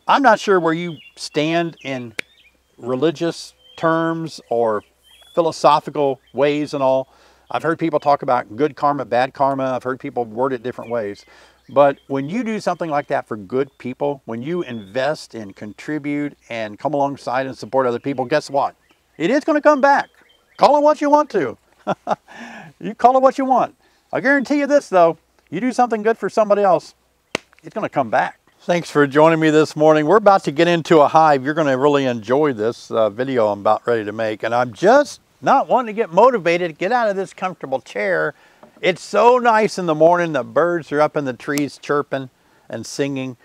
I'm not sure where you stand in religious terms or philosophical ways and all. I've heard people talk about good karma, bad karma. I've heard people word it different ways. But when you do something like that for good people, when you invest and contribute and come alongside and support other people, guess what? It is going to come back. Call it what you want to. You call it what you want. I guarantee you this though, you do something good for somebody else, it's going to come back. Thanks for joining me this morning. We're about to get into a hive. You're going to really enjoy this video I'm about ready to make. And I'm just not wanting to get motivated to get out of this comfortable chair. It's so nice in the morning. The birds are up in the trees chirping and singing.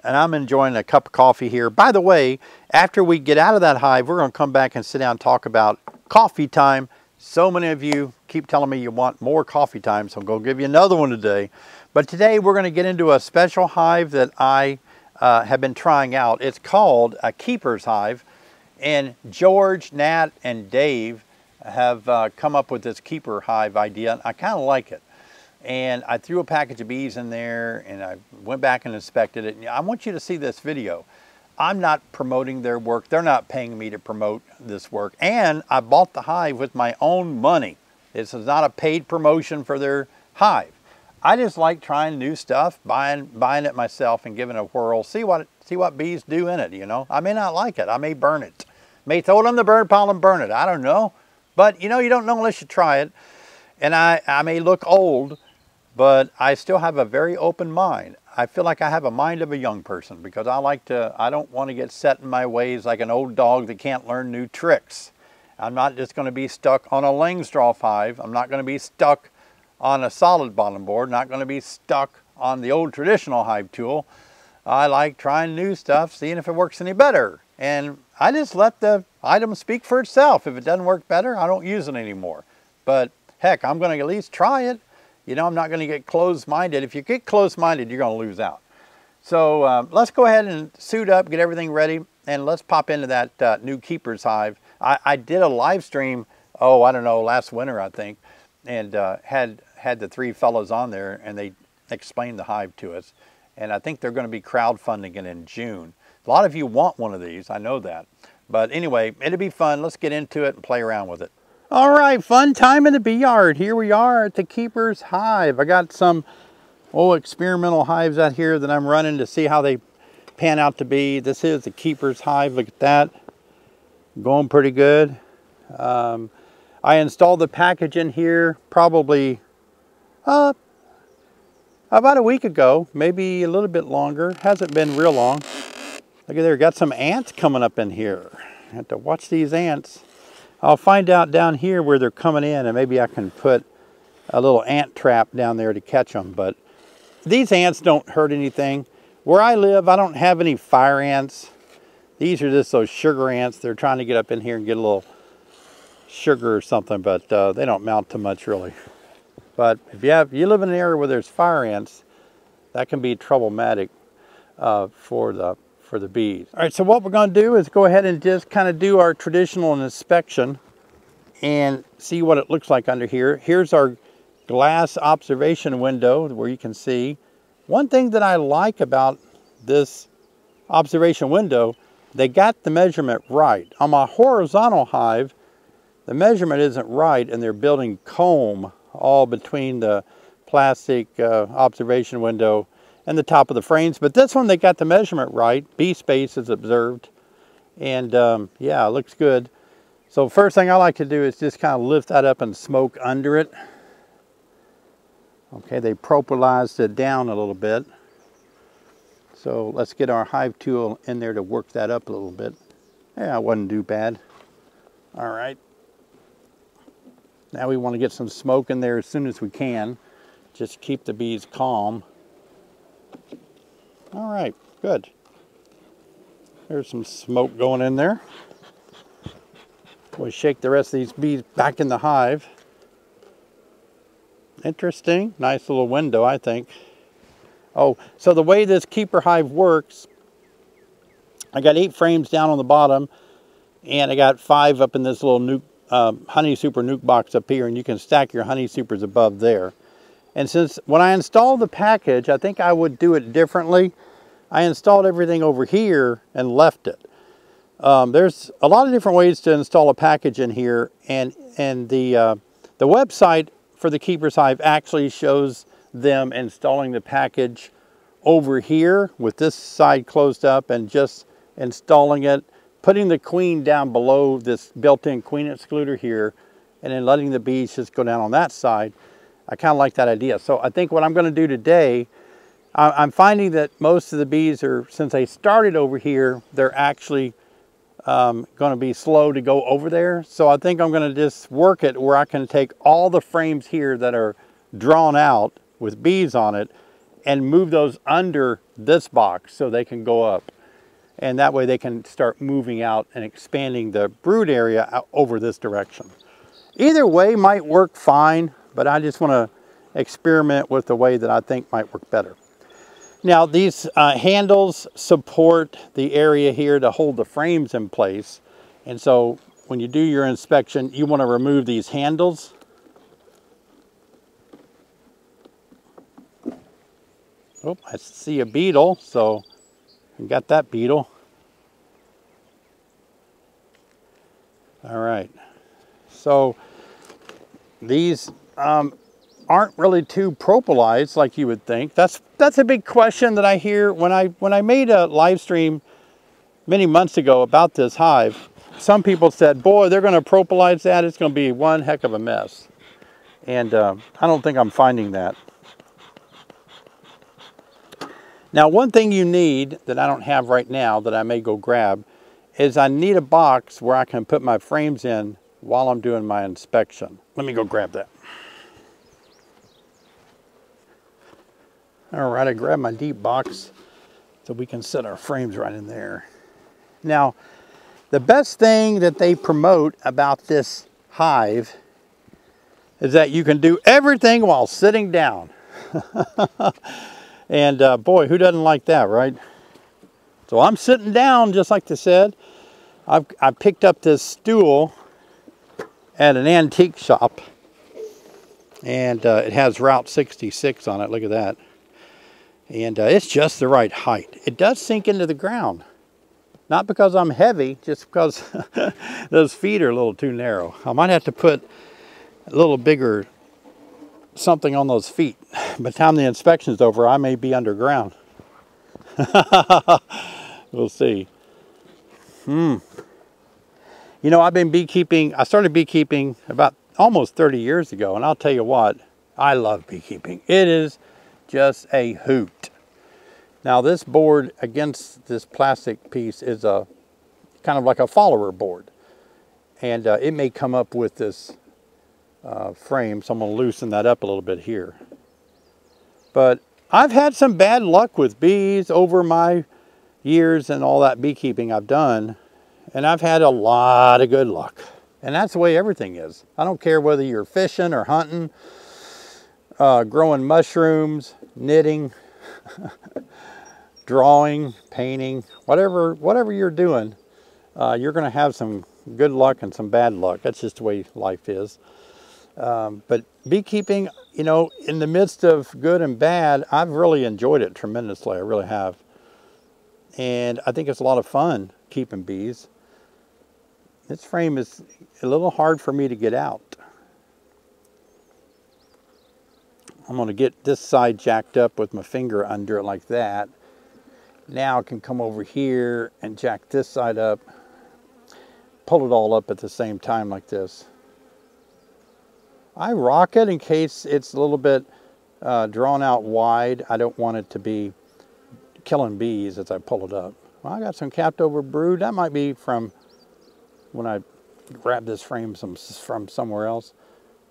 And I'm enjoying a cup of coffee here. By the way, after we get out of that hive, we're going to come back and sit down and talk about coffee time. So many of you keep telling me you want more coffee time, so I'm going to give you another one today. But today we're going to get into a special hive that I have been trying out. It's called a keeper's hive. And George, Nat, and Dave have come up with this keeper hive idea. And I kind of like it. And I threw a package of bees in there and I went back and inspected it. And I want you to see this video. I'm not promoting their work. They're not paying me to promote this work. And I bought the hive with my own money. This is not a paid promotion for their hive. I just like trying new stuff, buying it myself and giving it a whirl. See what bees do in it, you know. I may not like it. I may burn it. May throw it on the bird pile and burn it. I don't know. But you know, you don't know unless you try it. And I may look old, but I still have a very open mind. I feel like I have a mind of a young person because I don't want to get set in my ways like an old dog that can't learn new tricks. I'm not just going to be stuck on a Langstroth hive. I'm not going to be stuck on a solid bottom board. Not going to be stuck on the old traditional hive tool. I like trying new stuff, seeing if it works any better. And I just let the item speak for itself. If it doesn't work better, I don't use it anymore. But heck, I'm going to at least try it. You know, I'm not going to get closed-minded. If you get closed-minded, you're going to lose out. So let's go ahead and suit up, get everything ready, and let's pop into that new keeper's hive. I did a live stream, oh, I don't know, last winter, I think, and had the three fellows on there, and they explained the hive to us. And I think they're going to be crowdfunding it in June. A lot of you want one of these, I know that. But anyway, it'll be fun. Let's get into it and play around with it. All right, fun time in the bee yard. Here we are at the keeper's hive. I got some experimental hives out here that I'm running to see how they pan out to be. This is the keeper's hive. Look at that. Going pretty good. I installed the package in here probably about a week ago, maybe a little bit longer. Hasn't been real long. Look at there, got some ants coming up in here. I have to watch these ants. I'll find out down here where they're coming in, and maybe I can put a little ant trap down there to catch them. But these ants don't hurt anything. Where I live, I don't have any fire ants. These are just those sugar ants. They're trying to get up in here and get a little sugar or something, but they don't mount to much really. But if you live in an area where there's fire ants, that can be problematic for the bees. All right, so what we're going to do is go ahead and just kind of do our traditional inspection and see what it looks like under here. Here's our glass observation window where you can see. One thing that I like about this observation window, they got the measurement right. On my horizontal hive, the measurement isn't right, and they're building comb all between the plastic observation window and the top of the frames. But this one, they got the measurement right. Bee space is observed. And yeah, it looks good. So first thing I like to do is just kind of lift that up and smoke under it. Okay, they propylized it down a little bit. So let's get our hive tool in there to work that up a little bit. Yeah, it wasn't too bad. All right. Now we want to get some smoke in there as soon as we can. Just keep the bees calm. All right, good. There's some smoke going in there. We'll shake the rest of these bees back in the hive. Interesting, nice little window, I think. Oh, so the way this keeper hive works, I got 8 frames down on the bottom, and I got 5 up in this little nuke, honey super nuke box up here, and you can stack your honey supers above there. And since when I installed the package, I think I would do it differently. I installed everything over here and left it. There's a lot of different ways to install a package in here, and the website for the Keeper's Hive actually shows them installing the package over here with this side closed up and just installing it, putting the queen down below this built-in queen excluder here, and then letting the bees just go down on that side. I kind of like that idea. So I think what I'm going to do today, I'm finding that most of the bees are, since they started over here, they're actually going to be slow to go over there. So I think I'm going to just work it where I can take all the frames here that are drawn out with bees on it and move those under this box so they can go up. And that way they can start moving out and expanding the brood area out over this direction. Either way might work fine, but I just want to experiment with the way that I think might work better. Now these handles support the area here to hold the frames in place. And so when you do your inspection, you want to remove these handles. Oh, I see a beetle, so I got that beetle. All right, so these aren't really too propolized like you would think. That's a big question that I hear when I made a live stream many months ago about this hive. Some people said, boy, they're going to propolize that. It's going to be one heck of a mess. And I don't think I'm finding that. Now, one thing you need that I don't have right now that I may go grab is I need a box where I can put my frames in while I'm doing my inspection. Let me go grab that. All right, I grabbed my deep box so we can set our frames right in there. Now, the best thing that they promote about this hive is that you can do everything while sitting down. And boy, who doesn't like that, right? So I'm sitting down, just like they said. I picked up this stool at an antique shop, and it has Route 66 on it. Look at that. And it's just the right height. It does sink into the ground. Not because I'm heavy, just because those feet are a little too narrow. I might have to put a little bigger something on those feet. By the time the inspection's over, I may be underground. We'll see. You know, I've been beekeeping. I started beekeeping about almost 30 years ago, and I'll tell you what, I love beekeeping. It is just a hoot. Now this board against this plastic piece is a kind of like a follower board, and it may come up with this frame, so I'm going to loosen that up a little bit here. But I've had some bad luck with bees over my years and all that beekeeping I've done, and I've had a lot of good luck. And that's the way everything is. I don't care whether you're fishing or hunting, growing mushrooms, knitting, drawing, painting, whatever you're doing, you're going to have some good luck and some bad luck. That's just the way life is. But beekeeping, you know, in the midst of good and bad, I've really enjoyed it tremendously. I really have. And I think it's a lot of fun keeping bees. This frame is a little hard for me to get out. I'm going to get this side jacked up with my finger under it like that. Now I can come over here and jack this side up, pull it all up at the same time like this. I rock it in case it's a little bit drawn out wide. I don't want it to be killing bees as I pull it up. Well, I got some capped over brood. That might be from when I grabbed this frame from somewhere else.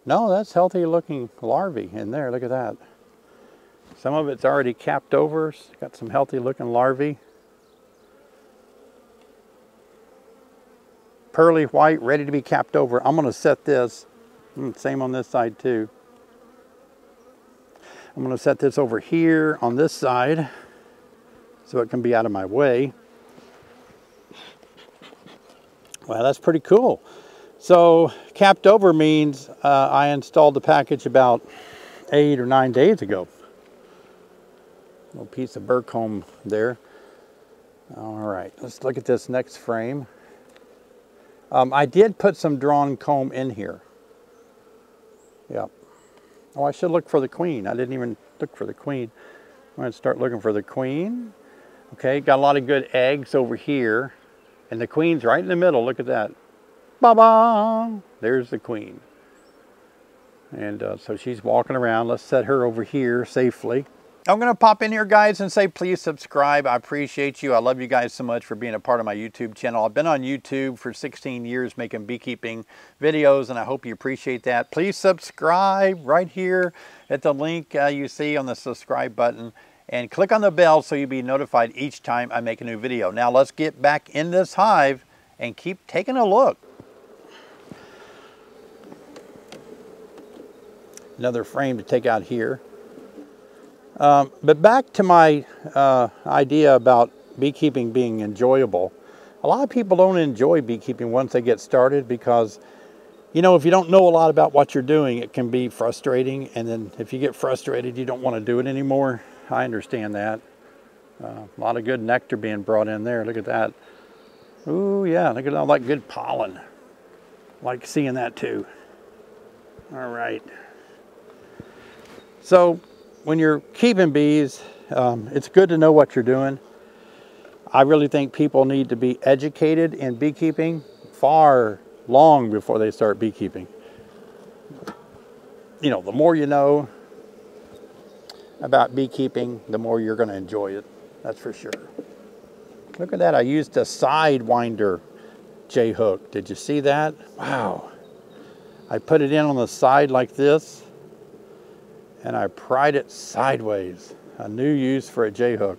No, that's healthy looking larvae in there. Look at that. Some of it's already capped over. It's got some healthy looking larvae. Pearly white, ready to be capped over. I'm going to set this. Same on this side too. I'm going to set this over here on this side so it can be out of my way. Well, that's pretty cool. So capped over means I installed the package about 8 or 9 days ago. Little piece of burr comb there. All right, let's look at this next frame. I did put some drawn comb in here. Yep. Oh, I should look for the queen. I didn't even look for the queen. I'm going to start looking for the queen. Okay, got a lot of good eggs over here. And the queen's right in the middle. Look at that. Ba-ba! There's the queen. And so she's walking around. Let's set her over here safely. I'm going to pop in here, guys, and say please subscribe. I appreciate you. I love you guys so much for being a part of my YouTube channel. I've been on YouTube for 16 years making beekeeping videos, and I hope you appreciate that. Please subscribe right here at the link you see on the subscribe button, and click on the bell so you'll be notified each time I make a new video. Now let's get back in this hive and keep taking a look. Another frame to take out here. But back to my idea about beekeeping being enjoyable. A lot of people don't enjoy beekeeping once they get started because, you know, if you don't know a lot about what you're doing, it can be frustrating. And then if you get frustrated, you don't want to do it anymore. I understand that. A lot of good nectar being brought in there. Look at that. Ooh, yeah, look at all that good pollen. Like seeing that too. All right. So when you're keeping bees, it's good to know what you're doing. I really think people need to be educated in beekeeping long before they start beekeeping. You know, the more you know about beekeeping, the more you're going to enjoy it. That's for sure. Look at that. I used a sidewinder J-hook. Did you see that? Wow. I put it in on the side like this, and I pried it sideways. A new use for a J-hook.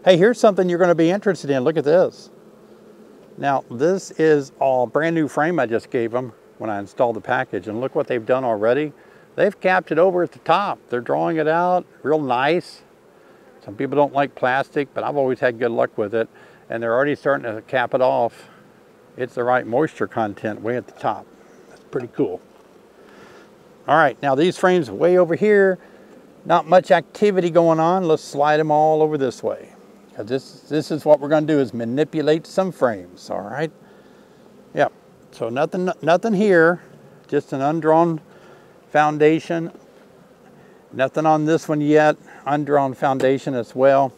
Hey, here's something you're going to be interested in. Look at this. Now, this is all brand new frame I just gave them when I installed the package, and look what they've done already. They've capped it over at the top. They're drawing it out real nice. Some people don't like plastic, but I've always had good luck with it, and they're already starting to cap it off. It's the right moisture content way at the top. That's pretty cool. All right, now these frames way over here, not much activity going on. Let's slide them all over this way. This is what we're going to do, is manipulate some frames. All right. Yep. So nothing here, just an undrawn foundation. Nothing on this one yet. Undrawn foundation as well.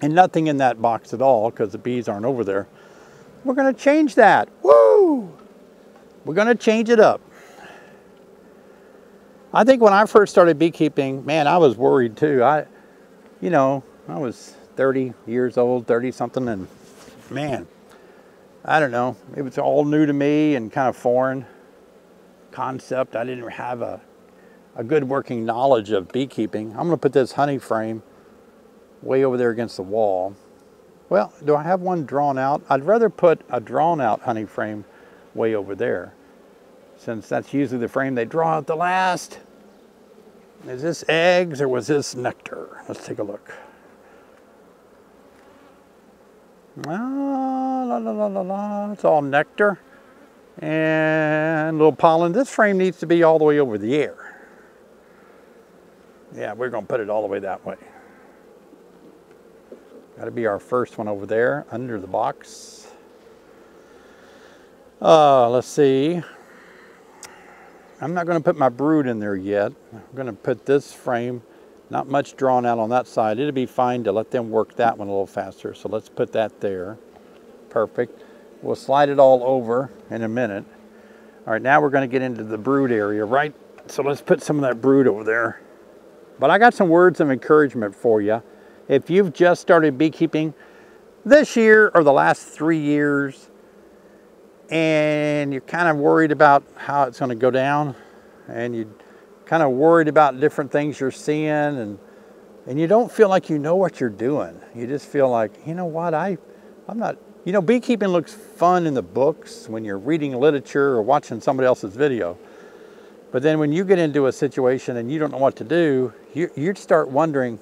And nothing in that box at all because the bees aren't over there. We're going to change that. Woo! We're going to change it up. I think when I first started beekeeping, man, I was worried too. I was 30 years old, 30 something, and man, I don't know. It was all new to me and kind of foreign concept. I didn't have a good working knowledge of beekeeping. I'm going to put this honey frame way over there against the wall. Well, do I have one drawn out? I'd rather put a drawn out honey frame way over there, since that's usually the frame they draw out the last. Is this eggs or was this nectar? Let's take a look. It's all nectar and a little pollen. This frame needs to be all the way over the air. Yeah, we're going to put it all the way that way. Got to be our first one over there under the box. Let's see. I'm not going to put my brood in there yet. I'm going to put this frame, not much drawn out on that side. It'll be fine to let them work that one a little faster. So let's put that there. Perfect. We'll slide it all over in a minute. All right, now we're going to get into the brood area, right? So let's put some of that brood over there. But I got some words of encouragement for you. If you've just started beekeeping this year or the last 3 years, and you're kind of worried about how it's going to go down, and you're kind of worried about different things you're seeing, and you don't feel like you know what you're doing. You just feel like, you know what, I'm not, you know, beekeeping looks fun in the books when you're reading literature or watching somebody else's video. But then when you get into a situation and you don't know what to do, you start wondering,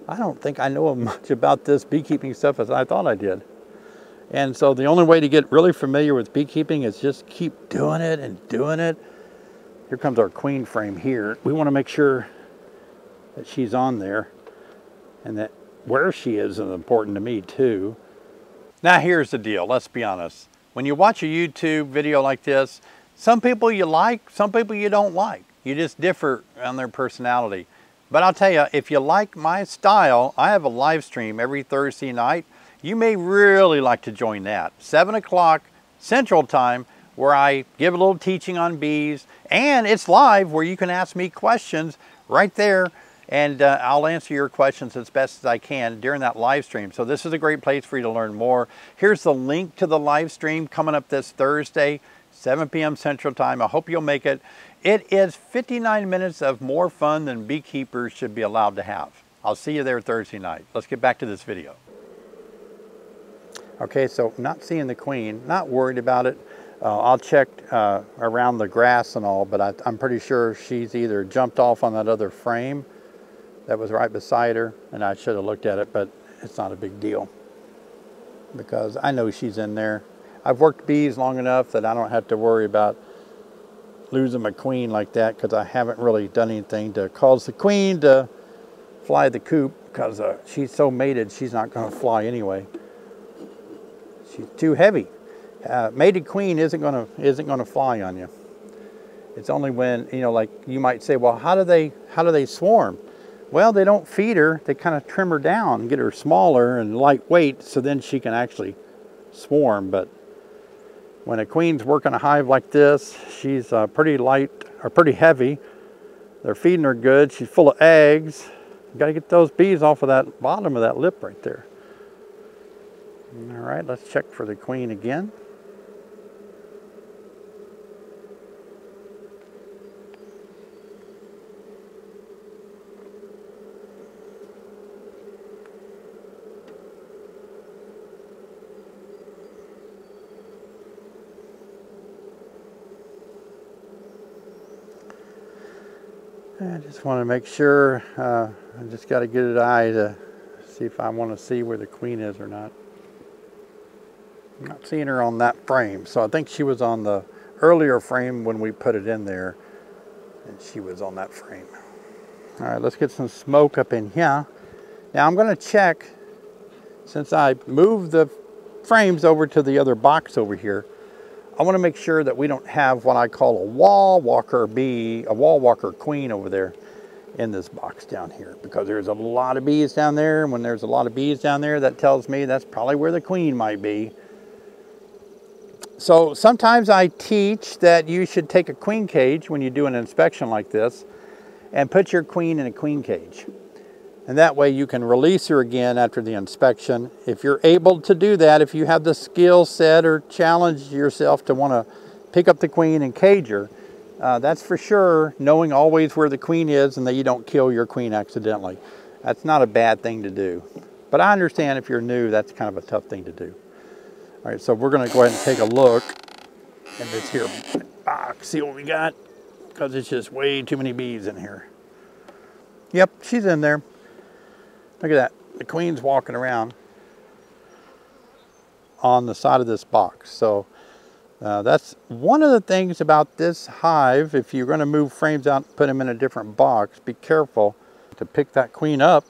I don't think I know as much about this beekeeping stuff as I thought I did. And so the only way to get really familiar with beekeeping is just keep doing it and doing it. Here comes our queen frame here. We want to make sure that she's on there and that where she is important to me too. Now here's the deal, let's be honest. When you watch a YouTube video like this, some people you like, some people you don't like. You just differ on their personality. But I'll tell you, if you like my style, I have a live stream every Thursday night. You may really like to join that. 7 o'clock Central Time, where I give a little teaching on bees, and it's live where you can ask me questions right there, and I'll answer your questions as best as I can during that live stream. So this is a great place for you to learn more. Here's the link to the live stream coming up this Thursday, 7 p.m. Central Time. I hope you'll make it. It is 59 minutes of more fun than beekeepers should be allowed to have. I'll see you there Thursday night. Let's get back to this video. Okay, so not seeing the queen, not worried about it. I'll check around the grass and all, but I'm pretty sure she's either jumped off on that other frame that was right beside her, and I should have looked at it, but it's not a big deal because I know she's in there. I've worked bees long enough that I don't have to worry about losing my queen like that, because I haven't really done anything to cause the queen to fly the coop, because she's so mated she's not going to fly anyway. She's too heavy. Mated queen isn't gonna fly on you. It's only when, you know, like you might say, well, how do they swarm? Well, they don't feed her. They kind of trim her down and get her smaller and lightweight, so then she can actually swarm. But when a queen's working a hive like this, she's pretty light or pretty heavy. They're feeding her good. She's full of eggs. You got to get those bees off of that bottom of that lip right there. All right, let's check for the queen again. I just want to make sure, I just got to get an eye to see if I want to see where the queen is or not. I'm not seeing her on that frame, so I think she was on the earlier frame when we put it in there, and she was on that frame. All right, let's get some smoke up in here. Now I'm going to check, since I moved the frames over to the other box over here, I want to make sure that we don't have what I call a wall walker bee, a wall walker queen over there in this box down here, because there's a lot of bees down there, and when there's a lot of bees down there, that tells me that's probably where the queen might be. So sometimes I teach that you should take a queen cage when you do an inspection like this and put your queen in a queen cage. And that way you can release her again after the inspection. If you're able to do that, if you have the skill set or challenge yourself to want to pick up the queen and cage her, that's for sure, knowing always where the queen is and that you don't kill your queen accidentally. That's not a bad thing to do. But I understand if you're new, that's kind of a tough thing to do. All right, so we're going to go ahead and take a look in this here box, see what we got, because it's just way too many bees in here. Yep, she's in there. Look at that. The queen's walking around on the side of this box. So that's one of the things about this hive. If you're going to move frames out and put them in a different box, be careful to pick that queen up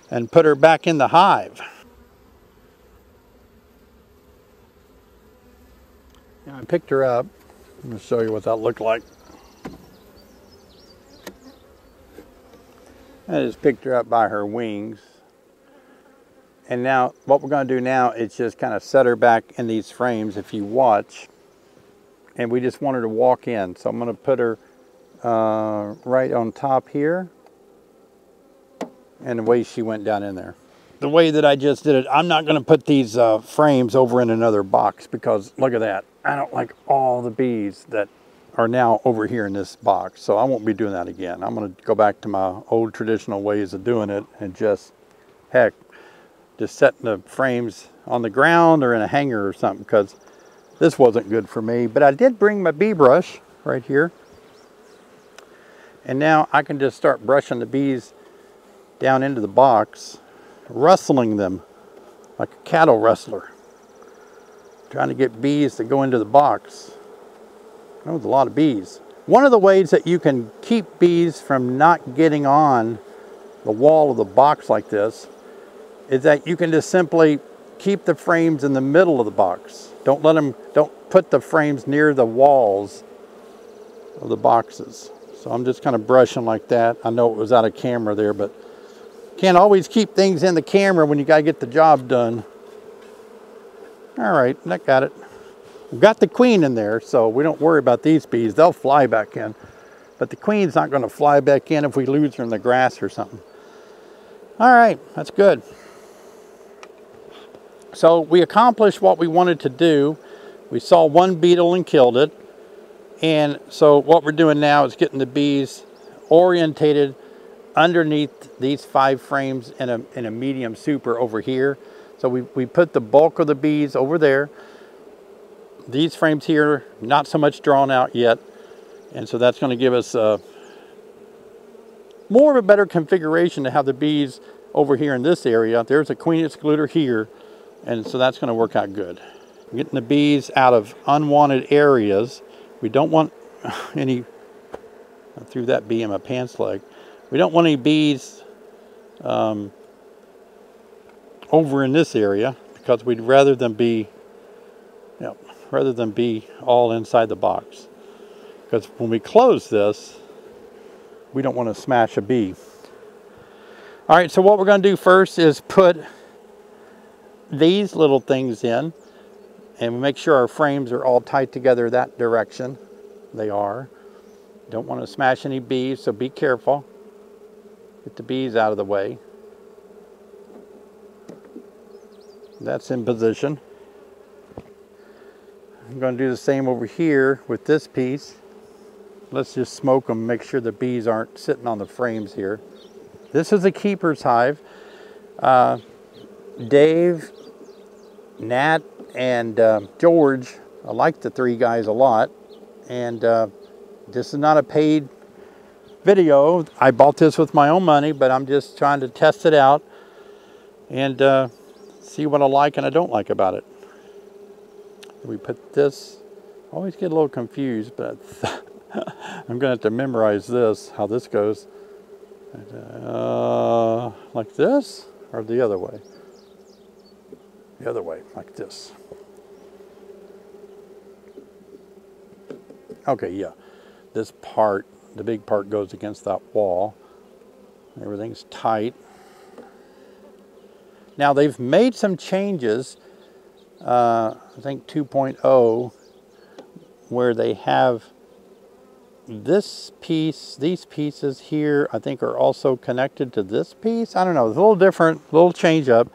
and put her back in the hive. Now, I picked her up. I'm going to show you what that looked like. I just picked her up by her wings. And now what we're going to do now is just kind of set her back in these frames if you watch. And we just want her to walk in. So I'm going to put her right on top here. And the way she went down in there. The way that I just did it, I'm not going to put these frames over in another box, because look at that. I don't like all the bees that are now over here in this box. So I won't be doing that again. I'm going to go back to my old traditional ways of doing it and just, heck, just setting the frames on the ground or in a hanger or something, because this wasn't good for me. But I did bring my bee brush right here. And now I can just start brushing the bees down into the box, rustling them like a cattle rustler, trying to get bees to go into the box. That was a lot of bees. One of the ways that you can keep bees from not getting on the wall of the box like this is that you can just simply keep the frames in the middle of the box. Don't put the frames near the walls of the boxes. So I'm just kind of brushing like that. I know it was out of camera there, but can't always keep things in the camera when you got to get the job done. All right, I got it. We've got the queen in there, so we don't worry about these bees. They'll fly back in. But the queen's not going to fly back in if we lose her in the grass or something. All right, that's good. So we accomplished what we wanted to do. We saw one beetle and killed it. And so what we're doing now is getting the bees orientated underneath these 5 frames in a medium super over here. So we put the bulk of the bees over there. These frames here, not so much drawn out yet. And so that's going to give us more of a better configuration to have the bees over here in this area. There's a queen excluder here. And so that's going to work out good. Getting the bees out of unwanted areas. We don't want any, I threw that bee in my pants leg. We don't want any bees over in this area because we'd rather them be, all inside the box. Because when we close this, we don't want to smash a bee. All right, so what we're going to do first is put these little things in and make sure our frames are all tight together that direction. They are. Don't want to smash any bees, so be careful. Get the bees out of the way. That's in position. I'm going to do the same over here with this piece. Let's just smoke them, make sure the bees aren't sitting on the frames here. This is a keeper's hive. Dave, Nat, and George, I like the 3 guys a lot. And this is not a paid video. I bought this with my own money, but I'm just trying to test it out and see what I like and I don't like about it. We put this, I always get a little confused, but I'm gonna have to memorize this, how this goes. Like this or the other way? The other way, like this. Okay, yeah. This part, the big part goes against that wall. Everything's tight. Now they've made some changes, I think 2.0, where they have this piece, these pieces here, I think are also connected to this piece. I don't know, it's a little different, a little change up.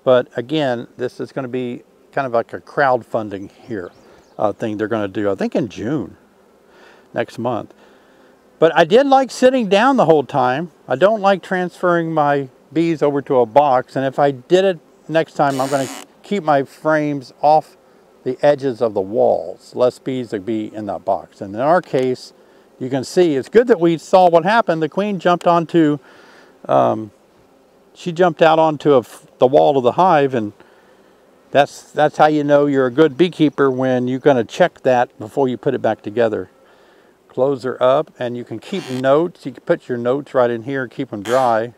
But again, this is going to be kind of like a crowdfunding here thing they're going to do, I think in June, next month. But I did like sitting down the whole time. I don't like transferring my bees over to a box. And if I did it next time, I'm going to keep my frames off the edges of the walls. Less bees would be in that box. And in our case, you can see it's good that we saw what happened. The queen jumped onto, she jumped out onto the wall of the hive, and that's how you know you're a good beekeeper, when you're going to check that before you put it back together. Close her up, and you can keep notes. You can put your notes right in here and keep them dry.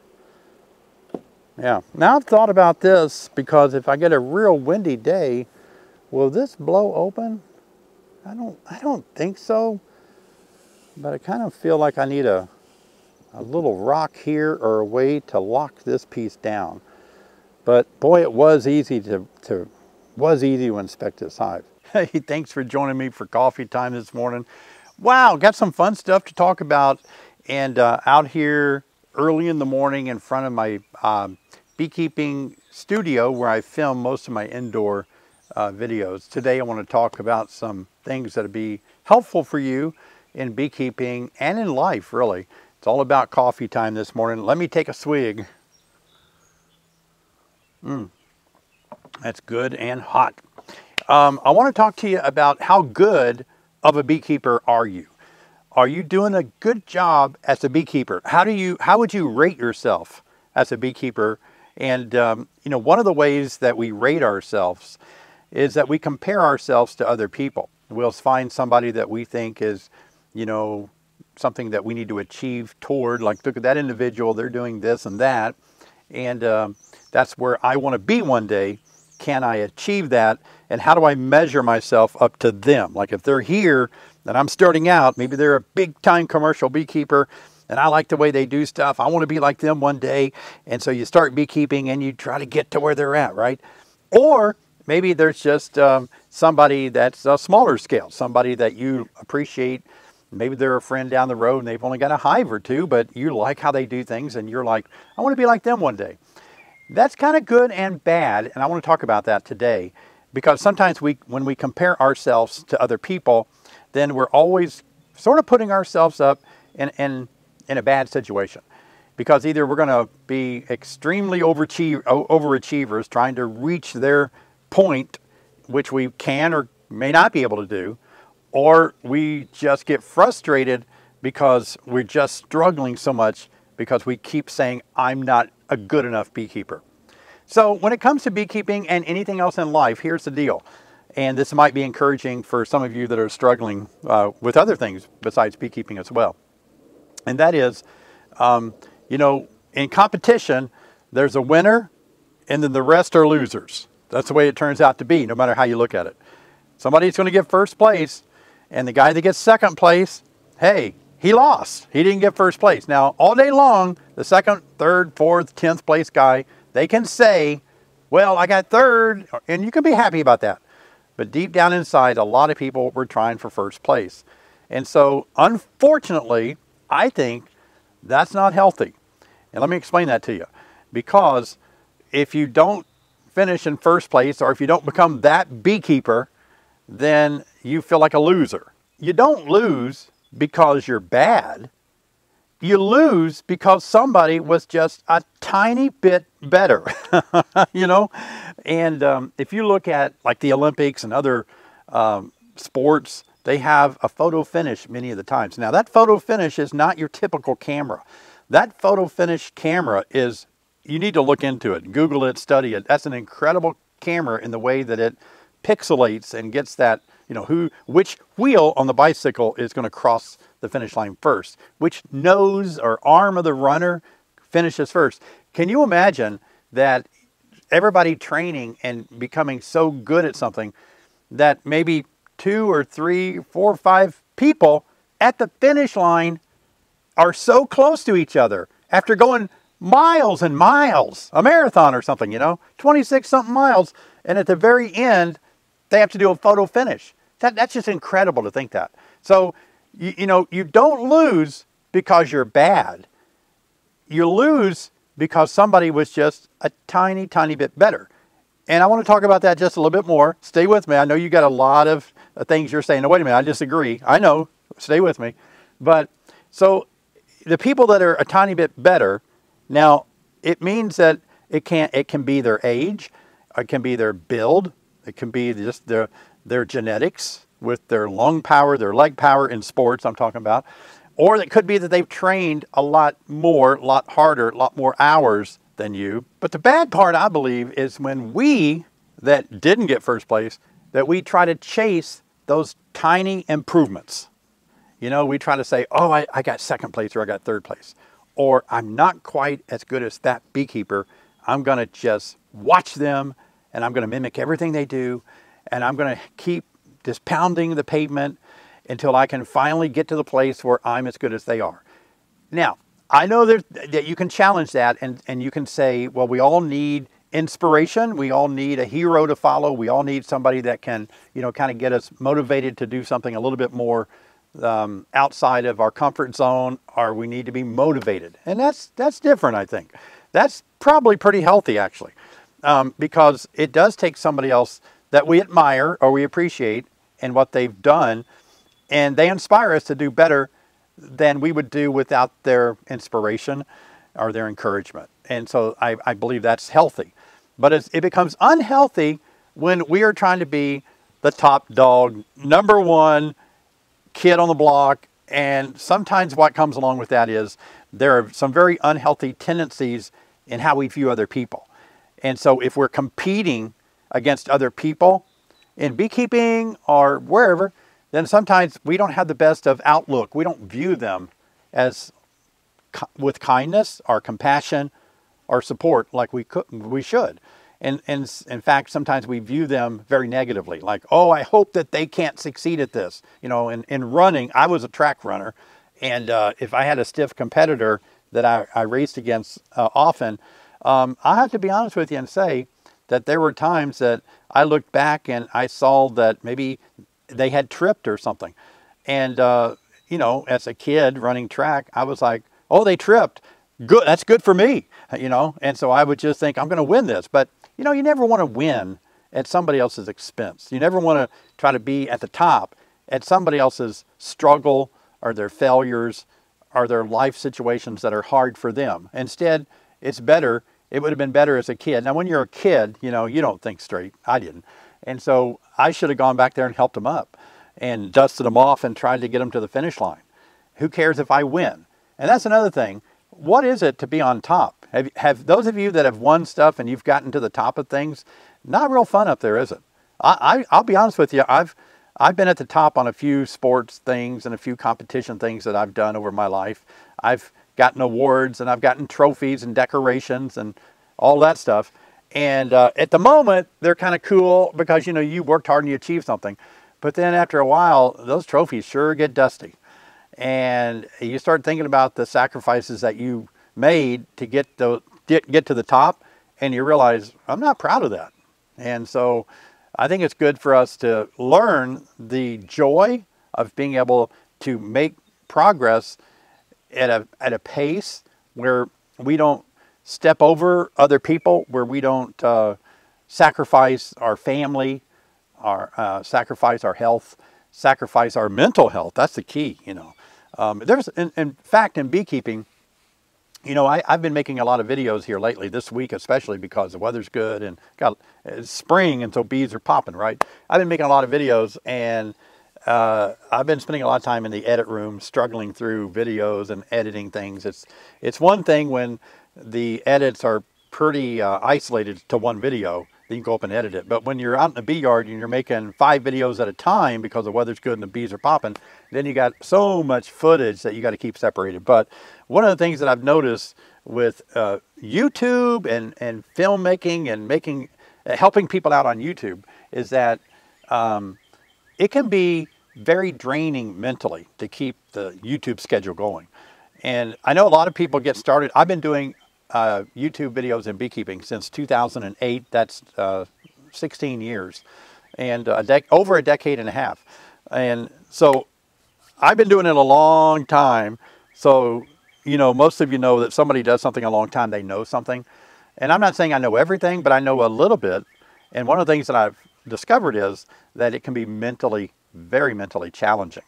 Yeah, now I've thought about this, because if I get a real windy day, will this blow open? I don't think so, but I kind of feel like I need a little rock here or a way to lock this piece down. But boy, it was easy to inspect this hive. Hey, thanks for joining me for coffee time this morning. Wow, got some fun stuff to talk about, and out here early in the morning in front of my beekeeping studio where I film most of my indoor videos. Today I want to talk about some things that would be helpful for you in beekeeping and in life, really. It's all about coffee time this morning. Let me take a swig. That's good and hot. I want to talk to you about how good of a beekeeper are you? Are you doing a good job as a beekeeper? How would you rate yourself as a beekeeper? And you know, one of the ways that we rate ourselves is that we compare ourselves to other people. We'll find somebody that we think is, you know, something that we need to achieve toward, like, look at that individual, they're doing this and that. And That's where I want to be one day. Can I achieve that? And how do I measure myself up to them? Like if they're here and I'm starting out, maybe they're a big time commercial beekeeper and I like the way they do stuff. I want to be like them one day. And so you start beekeeping and you try to get to where they're at, right? Or maybe there's just somebody that's a smaller scale, somebody that you appreciate. Maybe they're a friend down the road and they've only got a hive or two, but you like how they do things and you're like, I want to be like them one day. That's kind of good and bad, and I want to talk about that today, because sometimes when we compare ourselves to other people, then we're always sort of putting ourselves up in a bad situation, because either we're going to be extremely overachievers trying to reach their point, which we can or may not be able to do, or we just get frustrated because we're just struggling so much because we keep saying, I'm not a good enough beekeeper. So when it comes to beekeeping and anything else in life, here's the deal. And this might be encouraging for some of you that are struggling with other things besides beekeeping as well. And that is, you know, in competition, there's a winner and then the rest are losers. That's the way it turns out to be, no matter how you look at it. Somebody's going to get first place, and the guy that gets second place, hey, he lost. He didn't get first place. Now, all day long, the second, third, fourth, 10th place guy, they can say, well, I got third, and you can be happy about that. But deep down inside, a lot of people were trying for first place. And so, unfortunately, I think that's not healthy. And let me explain that to you. Because if you don't finish in first place, or if you don't become that beekeeper, then you feel like a loser. You don't lose because you're bad. You lose because somebody was just a tiny bit better, you know? And if you look at like the Olympics and other sports, they have a photo finish many of the times. Now that photo finish is not your typical camera. That photo finish camera is, you need to look into it, Google it, study it. That's an incredible camera in the way that it pixelates and gets that, you know, which wheel on the bicycle is going to cross the finish line first, which nose or arm of the runner finishes first. Can you imagine that everybody training and becoming so good at something that maybe 2 or 3, 4 or 5 people at the finish line are so close to each other after going miles and miles, a marathon or something, you know, 26 something miles, and at the very end they have to do a photo finish. That's just incredible to think that. So, you know, you don't lose because you're bad. You lose because somebody was just a tiny, tiny bit better. And I want to talk about that just a little bit more. Stay with me. I know you got a lot of things you're saying. No, wait a minute, I disagree. I know, stay with me. But so the people that are a tiny bit better, now it means that it can be their age, it can be their build, it can be just their genetics with their lung power, their leg power in sports I'm talking about. Or it could be that they've trained a lot more, a lot harder, a lot more hours than you. But the bad part, I believe, is when we that didn't get first place, that we try to chase those tiny improvements. You know, we try to say, oh, I got second place or I got third place. Or I'm not quite as good as that beekeeper. I'm going to just watch them and I'm going to mimic everything they do. And I'm going to keep just pounding the pavement until I can finally get to the place where I'm as good as they are. Now, I know that you can challenge that and you can say, well, we all need inspiration. We all need a hero to follow. We all need somebody that can, you know, kind of get us motivated to do something a little bit more outside of our comfort zone, or we need to be motivated. And that's different, I think. That's probably pretty healthy, actually, because it does take somebody else that we admire or we appreciate and what they've done, and they inspire us to do better than we would do without their inspiration or their encouragement. And so I believe that's healthy. But it becomes unhealthy when we are trying to be the top dog, number one kid on the block. And sometimes what comes along with that is there are some very unhealthy tendencies in how we view other people. And so if we're competing against other people in beekeeping or wherever, then sometimes we don't have the best of outlook. We don't view them as with kindness or compassion or support like we should. And in fact, sometimes we view them very negatively, like, oh, I hope that they can't succeed at this. You know, in running, I was a track runner, and if I had a stiff competitor that I raced against often, I have to be honest with you and say that there were times that I looked back and I saw that maybe they had tripped or something. And, you know, as a kid running track, I was like, oh, they tripped. Good. That's good for me, you know. And so I would just think, I'm going to win this. But, you know, you never want to win at somebody else's expense. You never want to try to be at the top at somebody else's struggle or their failures or their life situations that are hard for them. Instead, it's better. It would have been better as a kid. Now, when you're a kid, you know, you don't think straight. I didn't. And so I should have gone back there and helped them up and dusted them off and tried to get them to the finish line. Who cares if I win? And that's another thing. What is it to be on top? Have those of you that have won stuff and you've gotten to the top of things, not real fun up there, is it? I'll be honest with you. I've been at the top on a few sports things and a few competition things that I've done over my life. I've gotten awards and I've gotten trophies and decorations and all that stuff. And at the moment, they're kind of cool because, you know, you worked hard and you achieved something. But then after a while, those trophies sure get dusty. And you start thinking about the sacrifices that you made to get to the top, and you realize, I'm not proud of that. And so I think it's good for us to learn the joy of being able to make progress at a pace where we don't step over other people, where we don't sacrifice our family, sacrifice our health, sacrifice our mental health. That's the key, you know. There's, in fact, in beekeeping, you know, I've been making a lot of videos here lately, this week especially, because the weather's good and it's spring, and so bees are popping, right? I've been making a lot of videos, and I've been spending a lot of time in the edit room struggling through videos and editing things. It's one thing when the edits are pretty isolated to one video, then you can go up and edit it. But when you're out in the bee yard and you're making 5 videos at a time because the weather's good and the bees are popping, then you got so much footage that you got to keep separated. But one of the things that I've noticed with YouTube and filmmaking and helping people out on YouTube is that it can be very draining mentally to keep the YouTube schedule going. And I know a lot of people get started. I've been doing YouTube videos in beekeeping since 2008. That's 16 years and over a decade and a half. And so I've been doing it a long time. So, you know, most of you know that somebody does something a long time, they know something. And I'm not saying I know everything, but I know a little bit. And one of the things that I've discovered is that it can be very mentally challenging.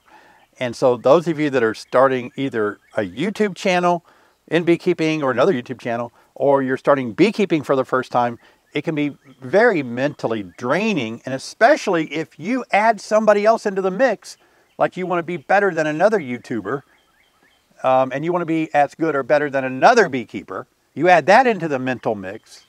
And so those of you that are starting either a YouTube channel in beekeeping or another YouTube channel, or you're starting beekeeping for the first time, it can be very mentally draining. And especially if you add somebody else into the mix, like you want to be better than another YouTuber, and you want to be as good or better than another beekeeper, you add that into the mental mix,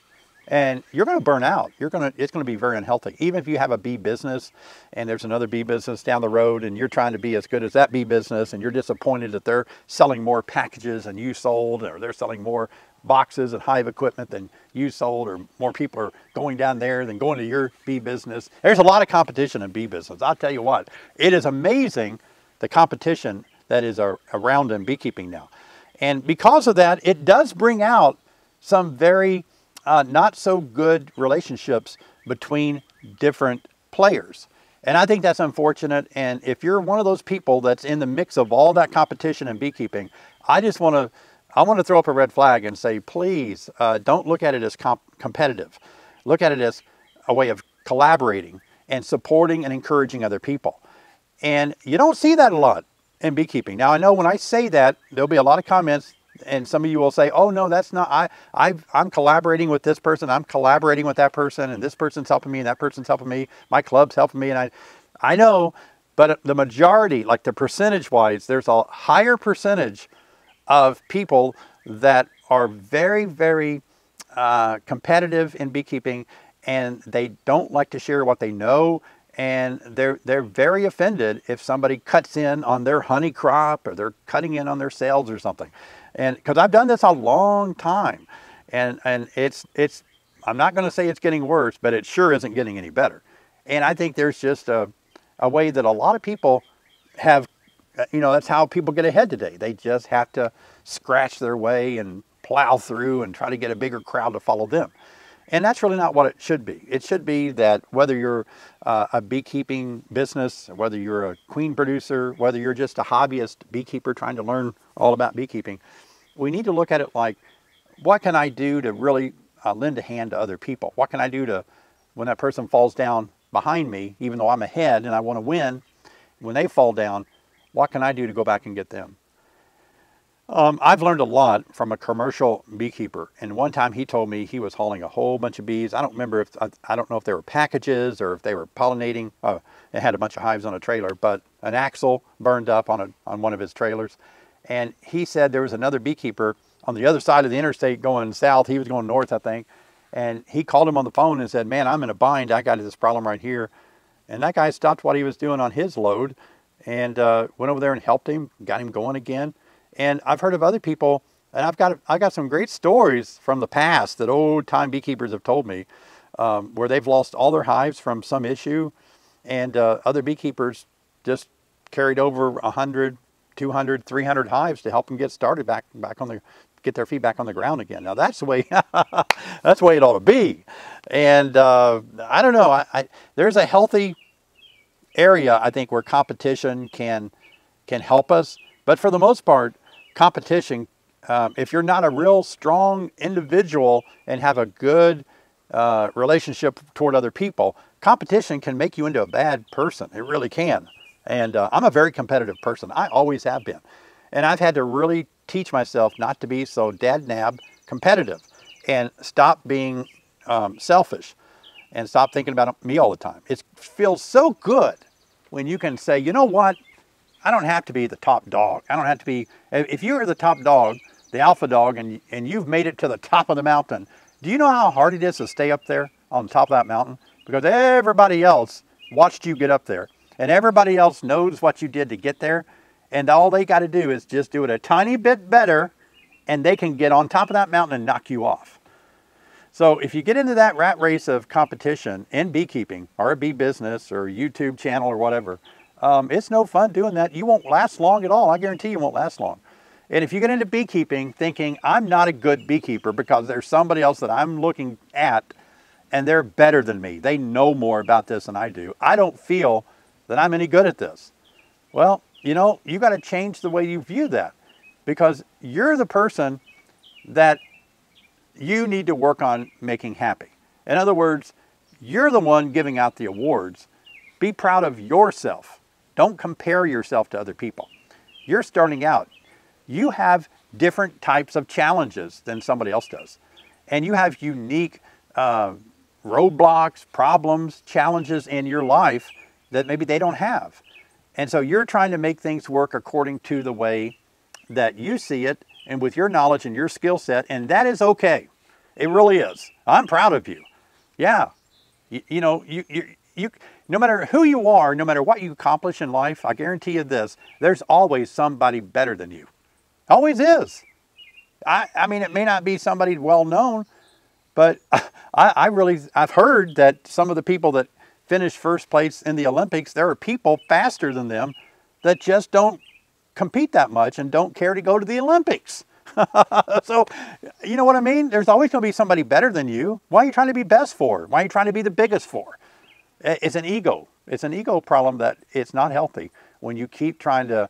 and you're going to burn out. It's going to be very unhealthy. Even if you have a bee business and there's another bee business down the road and you're trying to be as good as that bee business and you're disappointed that they're selling more packages than you sold, or they're selling more boxes and hive equipment than you sold, or more people are going down there than going to your bee business. There's a lot of competition in bee business. I'll tell you what, it is amazing the competition that is around in beekeeping now. And because of that, it does bring out some very not so good relationships between different players. And I think that's unfortunate. And if you're one of those people that's in the mix of all that competition in beekeeping, I want to throw up a red flag and say, please don't look at it as competitive. Look at it as a way of collaborating and supporting and encouraging other people. And you don't see that a lot in beekeeping. Now, I know when I say that, there'll be a lot of comments, and some of you will say, oh, no, that's not, I'm collaborating with this person, I'm collaborating with that person, and this person's helping me, and that person's helping me, my club's helping me, and I know, but the majority, like the percentage-wise, there's a higher percentage of people that are very, very competitive in beekeeping, and they don't like to share what they know, and they're very offended if somebody cuts in on their honey crop, or they're cutting in on their sales or something. And because I've done this a long time, And I'm not going to say it's getting worse, but it sure isn't getting any better. And I think there's just a way that a lot of people have, that's how people get ahead today. They just have to scratch their way and plow through and try to get a bigger crowd to follow them. And that's really not what it should be. It should be that whether you're a beekeeping business, whether you're a queen producer, whether you're just a hobbyist beekeeper trying to learn all about beekeeping, we need to look at it like, what can I do to really lend a hand to other people? What can I do to, when that person falls down behind me, even though I'm ahead and I want to win, when they fall down, what can I do to go back and get them? I've learned a lot from a commercial beekeeper, and one time he told me he was hauling a whole bunch of bees. I don't remember I don't know if they were packages or if they were pollinating. It had a bunch of hives on a trailer, but an axle burned up on one of his trailers. And he said there was another beekeeper on the other side of the interstate going south. He was going north, I think. And he called him on the phone and said, man, I'm in a bind. I got this problem right here. And that guy stopped what he was doing on his load and went over there and helped him, got him going again. And I've heard of other people, and I got some great stories from the past that old-time beekeepers have told me, where they've lost all their hives from some issue, and other beekeepers just carried over 100, 200, 300 hives to help them get started back on get their feet back on the ground again. Now that's the way that's the way it ought to be. And I don't know. There's a healthy area, I think, where competition can help us. But for the most part, competition, if you're not a real strong individual and have a good relationship toward other people, competition can make you into a bad person. It really can. And I'm a very competitive person. I always have been. And I've had to really teach myself not to be so dad-nab competitive and stop being selfish and stop thinking about me all the time. It feels so good when you can say, you know what? I don't have to be the top dog. I don't have to be, if you're the top dog, the alpha dog, and you've made it to the top of the mountain, do you know how hard it is to stay up there on the top of that mountain? Because everybody else watched you get up there, and everybody else knows what you did to get there, and all they got to do is just do it a tiny bit better, and they can get on top of that mountain and knock you off. So if you get into that rat race of competition in beekeeping or a bee business or a YouTube channel or whatever, it's no fun doing that. You won't last long at all. I guarantee you won't last long. And if you get into beekeeping thinking, I'm not a good beekeeper because there's somebody else that I'm looking at and they're better than me, they know more about this than I do, I don't feel that I'm any good at this. Well, you know, you got to change the way you view that, because you're the person that you need to work on making happy. In other words, you're the one giving out the awards. Be proud of yourself. Don't compare yourself to other people. You're starting out. You have different types of challenges than somebody else does. And you have unique roadblocks, problems, challenges in your life that maybe they don't have. And so you're trying to make things work according to the way that you see it and with your knowledge and your skill set, and that is okay. It really is. I'm proud of you. Yeah. You know, no matter who you are, no matter what you accomplish in life, I guarantee you this, there's always somebody better than you. Always is. I mean, it may not be somebody well known, but I've heard that some of the people that finish first place in the Olympics, there are people faster than them that just don't compete that much and don't care to go to the Olympics. So, you know what I mean? There's always going to be somebody better than you. Why are you trying to be best for? Why are you trying to be the biggest for? It's an ego. It's an ego problem that it's not healthy when you keep trying to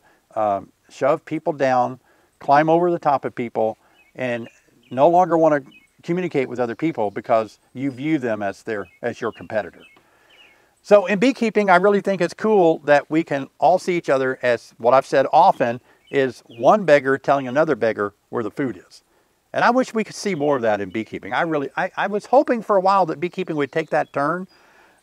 shove people down, climb over the top of people, and no longer want to communicate with other people because you view them as your competitor. So in beekeeping, I really think it's cool that we can all see each other as, what I've said often, is one beggar telling another beggar where the food is. And I wish we could see more of that in beekeeping. I was hoping for a while that beekeeping would take that turn,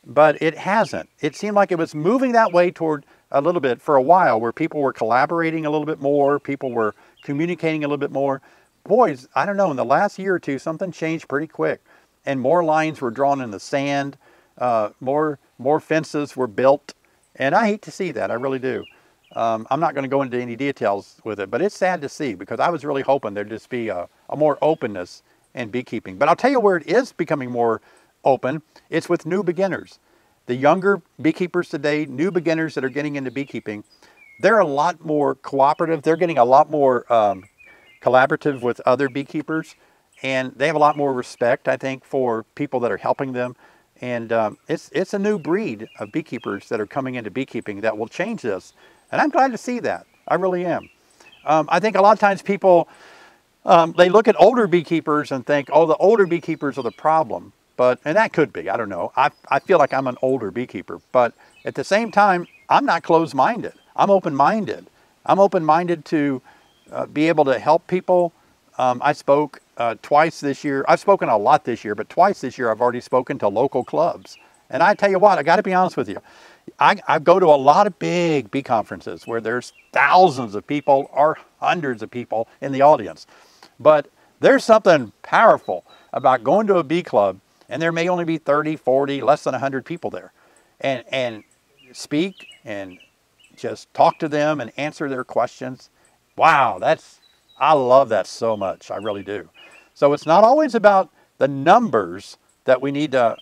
but it hasn't. It seemed like it was moving that way toward a little bit for a while, where people were collaborating a little bit more, people were communicating a little bit more. Boys, I don't know, in the last year or two, something changed pretty quick, and more lines were drawn in the sand, more fences were built, and I hate to see that, I really do. I'm not going to go into any details with it, but it's sad to see, because I was really hoping there'd just be a more openness in beekeeping. But I'll tell you where it is becoming more open. It's with new beginners. The younger beekeepers today, new beginners that are getting into beekeeping, they're a lot more cooperative. They're getting a lot more collaborative with other beekeepers, and they have a lot more respect, I think, for people that are helping them. And it's a new breed of beekeepers that are coming into beekeeping that will change this. And I'm glad to see that. I really am. I think a lot of times people, they look at older beekeepers and think, oh, the older beekeepers are the problem. And that could be, I don't know. I feel like I'm an older beekeeper, but at the same time, I'm not closed-minded. I'm open-minded. I'm open-minded to be able to help people. I spoke twice this year. I've spoken a lot this year, but twice this year I've already spoken to local clubs. And I tell you what, I got to be honest with you. I go to a lot of big bee conferences where there's thousands of people or hundreds of people in the audience. But there's something powerful about going to a bee club, and there may only be 30, 40, less than 100 people there, and speak and just talk to them and answer their questions. Wow, I love that so much. I really do. So it's not always about the numbers that we need to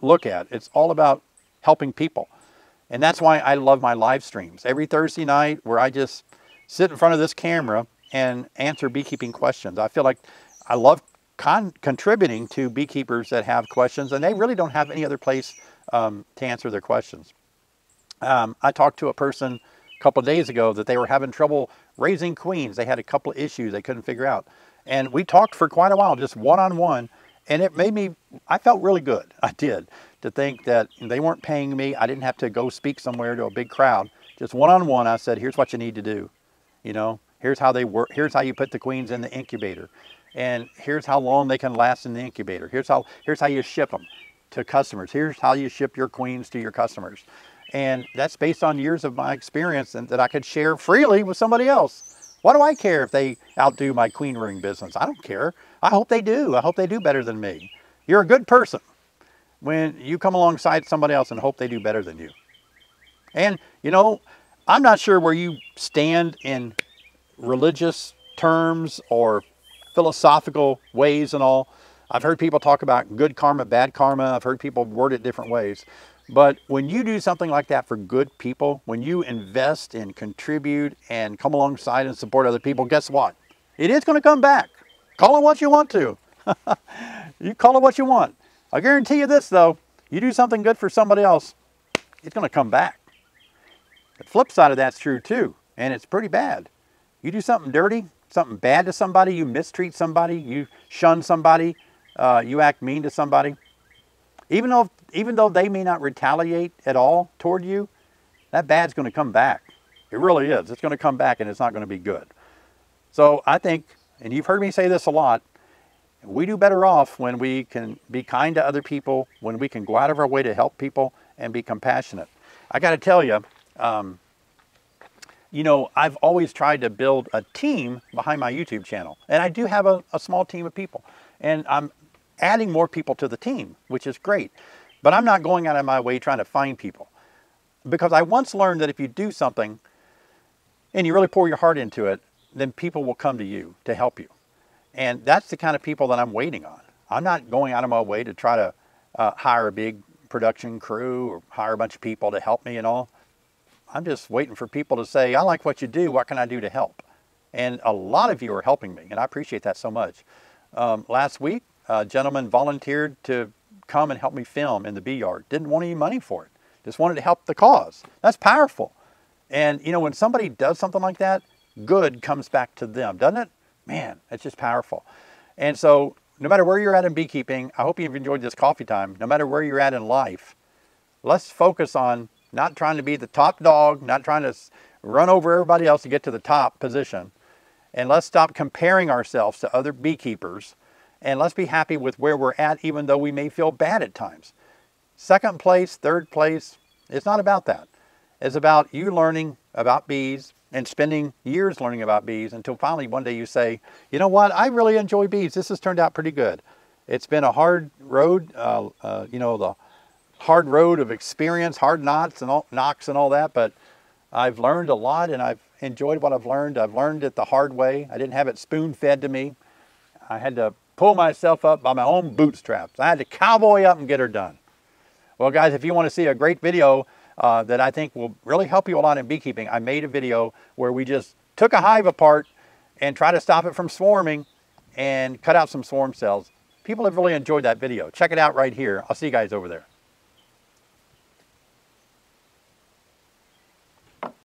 look at. It's all about helping people. And that's why I love my live streams. Every Thursday night where I just sit in front of this camera and answer beekeeping questions. I feel like I love contributing to beekeepers that have questions, and they really don't have any other place to answer their questions. I talked to a person a couple of days ago that they were having trouble raising queens. They had a couple of issues they couldn't figure out. And we talked for quite a while, just one-on-one, and it made me, I felt really good. I did, to think that they weren't paying me. I didn't have to go speak somewhere to a big crowd. Just one-on-one, I said, here's what you need to do. You know, here's how they work. Here's how you put the queens in the incubator. And here's how long they can last in the incubator. Here's how you ship them to customers. Here's how you ship your queens to your customers. And that's based on years of my experience and that I could share freely with somebody else. What do I care if they outdo my queen rearing business? I don't care. I hope they do. I hope they do better than me. You're a good person when you come alongside somebody else and hope they do better than you. And, you know, I'm not sure where you stand in religious terms or philosophical ways and all. I've heard people talk about good karma, bad karma. I've heard people word it different ways. But when you do something like that for good people, when you invest and contribute and come alongside and support other people, guess what? It is going to come back. Call it what you want to. You call it what you want. I guarantee you this, though. You do something good for somebody else, it's going to come back. The flip side of that's true, too. And it's pretty bad. You do something dirty, something bad to somebody, you mistreat somebody, you shun somebody, you act mean to somebody. Even though they may not retaliate at all toward you, that bad's going to come back. It really is. It's going to come back, and it's not going to be good. So I think, and you've heard me say this a lot, we do better off when we can be kind to other people, when we can go out of our way to help people and be compassionate. I got to tell you, you know, I've always tried to build a team behind my YouTube channel. And I do have a small team of people. And I'm adding more people to the team, which is great. But I'm not going out of my way trying to find people. Because I once learned that if you do something and you really pour your heart into it, then people will come to you to help you. And that's the kind of people that I'm waiting on. I'm not going out of my way to try to hire a big production crew or hire a bunch of people to help me and all. I'm just waiting for people to say, I like what you do. What can I do to help? And a lot of you are helping me, and I appreciate that so much. Last week, a gentleman volunteered to come and help me film in the bee yard. Didn't want any money for it. Just wanted to help the cause. That's powerful. And, you know, when somebody does something like that, good comes back to them, doesn't it? Man, it's just powerful. And so no matter where you're at in beekeeping, I hope you've enjoyed this coffee time. No matter where you're at in life, let's focus on not trying to be the top dog, not trying to run over everybody else to get to the top position. And let's stop comparing ourselves to other beekeepers. And let's be happy with where we're at, even though we may feel bad at times. Second place, third place, it's not about that. It's about you learning about bees and spending years learning about bees until finally one day you say, you know what, I really enjoy bees. This has turned out pretty good. It's been a hard road, you know, the hard road of experience, hard knocks and all that, but I've learned a lot and I've enjoyed what I've learned. I've learned it the hard way. I didn't have it spoon-fed to me. I had to pull myself up by my own bootstraps. I had to cowboy up and get her done. Well, guys, if you want to see a great video that I think will really help you a lot in beekeeping, I made a video where we just took a hive apart and tried to stop it from swarming and cut out some swarm cells. People have really enjoyed that video. Check it out right here. I'll see you guys over there.